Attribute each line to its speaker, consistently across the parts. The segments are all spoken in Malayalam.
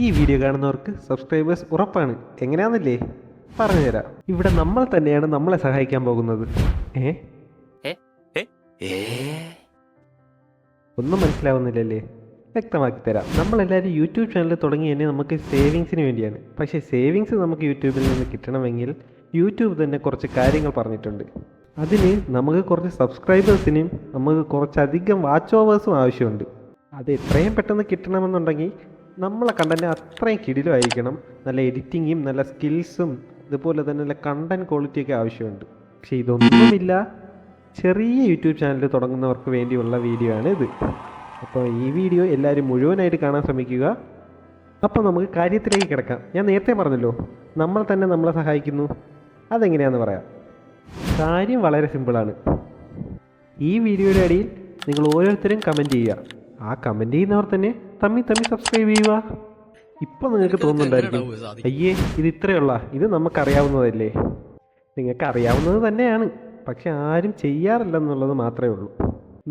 Speaker 1: ഈ വീഡിയോ കാണുന്നവർക്ക് സബ്സ്ക്രൈബേഴ്സ് ഉറപ്പാണ്. എങ്ങനെയാണെന്നില്ലേ പറഞ്ഞുതരാം. ഇവിടെ നമ്മൾ തന്നെയാണ് നമ്മളെ സഹായിക്കാൻ പോകുന്നത്. ഏ ഒന്നും മനസ്സിലാവുന്നില്ലല്ലേ? വ്യക്തമാക്കി തരാം. നമ്മളെല്ലാവരും യൂട്യൂബ് ചാനൽ തുടങ്ങി തന്നെ നമുക്ക് സേവിങ്സിന് വേണ്ടിയാണ്. പക്ഷേ സേവിങ്സ് നമുക്ക് യൂട്യൂബിൽ നിന്ന് കിട്ടണമെങ്കിൽ യൂട്യൂബ് തന്നെ കുറച്ച് കാര്യങ്ങൾ പറഞ്ഞിട്ടുണ്ട്. അതിന് നമുക്ക് കുറച്ച് സബ്സ്ക്രൈബേഴ്സിനും നമുക്ക് കുറച്ചധികം വാച്ച് ഓവേഴ്സും ആവശ്യമുണ്ട്. അത് എത്രയും പെട്ടെന്ന് കിട്ടണമെന്നുണ്ടെങ്കിൽ നമ്മളെ കണ്ടന്റ് അത്രയും കിടിലുമായിരിക്കണം. നല്ല എഡിറ്റിങ്ങും നല്ല സ്കിൽസും ഇതുപോലെ തന്നെ നല്ല കണ്ടന്റ് ക്വാളിറ്റിയൊക്കെ ആവശ്യമുണ്ട്. പക്ഷേ ഇതൊന്നുമില്ല. ചെറിയ യൂട്യൂബ് ചാനൽ തുടങ്ങുന്നവർക്ക് വേണ്ടിയുള്ള വീഡിയോ ആണ് ഇത്. അപ്പോൾ ഈ വീഡിയോ എല്ലാവരും മുഴുവനായിട്ട് കാണാൻ ശ്രമിക്കുക. അപ്പോൾ നമുക്ക് കാര്യത്തിലേക്ക് കിടക്കാം. ഞാൻ നേരത്തെ പറഞ്ഞല്ലോ, നമ്മൾ തന്നെ നമ്മളെ സഹായിക്കുന്നു. അതെങ്ങനെയാണെന്ന് പറയാം. കാര്യം വളരെ സിമ്പിളാണ്. ഈ വീഡിയോയുടെ അടിയിൽ നിങ്ങൾ ഓരോരുത്തരും കമൻറ്റ് ചെയ്യുക. ആ കമൻറ്റ് ചെയ്യുന്നവർ തന്നെ തമ്മി സബ്സ്ക്രൈബ് ചെയ്യുക. ഇപ്പം നിങ്ങൾക്ക് തോന്നുന്നുണ്ടായിരിക്കും, അയ്യേ ഇത് ഇത്രയുള്ള, ഇത് നമുക്കറിയാവുന്നതല്ലേ. നിങ്ങൾക്ക് അറിയാവുന്നത് തന്നെയാണ്, പക്ഷെ ആരും ചെയ്യാറില്ലെന്നുള്ളത് മാത്രമേ ഉള്ളൂ.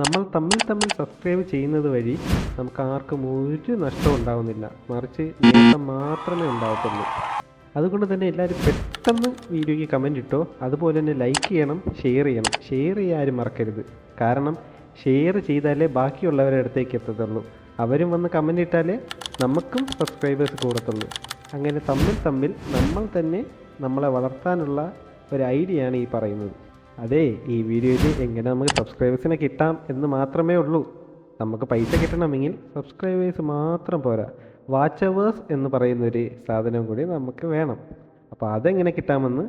Speaker 1: നമ്മൾ തമ്മിൽ സബ്സ്ക്രൈബ് ചെയ്യുന്നത് വഴി നമുക്ക് ആർക്കും ഒരു നഷ്ടവും ഉണ്ടാവുന്നില്ല, മറിച്ച് നേട്ടം മാത്രമേ ഉണ്ടാവത്തുള്ളൂ. അതുകൊണ്ട് തന്നെ എല്ലാവരും പെട്ടെന്ന് വീഡിയോയ്ക്ക് കമൻറ്റ് ഇട്ടോ. അതുപോലെ തന്നെ ലൈക്ക് ചെയ്യണം, ഷെയർ ചെയ്യണം. ഷെയർ ചെയ്യാൻ ആരും മറക്കരുത്. കാരണം ഷെയർ ചെയ്താലേ ബാക്കിയുള്ളവരുടെ അടുത്തേക്ക് എത്തത്തുള്ളൂ. അവരും വന്ന് കമൻറ്റ് ഇട്ടാലേ നമുക്കും സബ്സ്ക്രൈബേഴ്സ് കൂടത്തുള്ളൂ. അങ്ങനെ തമ്മിൽ നമ്മൾ തന്നെ നമ്മളെ വളർത്താനുള്ള ഒരു ഐഡിയ ആണ് ഈ പറയുന്നത്. അതെ, ഈ വീഡിയോയിൽ എങ്ങനെ നമുക്ക് സബ്സ്ക്രൈബേഴ്സിനെ കിട്ടാം എന്ന് മാത്രമേ ഉള്ളൂ. നമുക്ക് പൈസ കിട്ടണമെങ്കിൽ സബ്സ്ക്രൈബേഴ്സ് മാത്രം പോരാ, വാച്ച് അവേഴ്സ് എന്ന് പറയുന്നൊരു സാധനം കൂടി നമുക്ക് വേണം. അപ്പോൾ അതെങ്ങനെ കിട്ടാമെന്ന്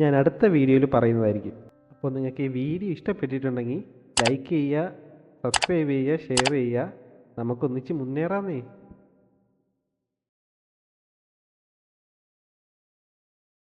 Speaker 1: ഞാൻ അടുത്ത വീഡിയോയിൽ പറയുന്നതായിരിക്കും. അപ്പോൾ നിങ്ങൾക്ക് ഈ വീഡിയോ ഇഷ്ടപ്പെട്ടിട്ടുണ്ടെങ്കിൽ ലൈക്ക് ചെയ്യുക, സബ്സ്ക്രൈബ് ചെയ്യുക, ഷെയർ ചെയ്യുക. നമുക്കൊന്നിച്ച് മുന്നേറാന്നേ.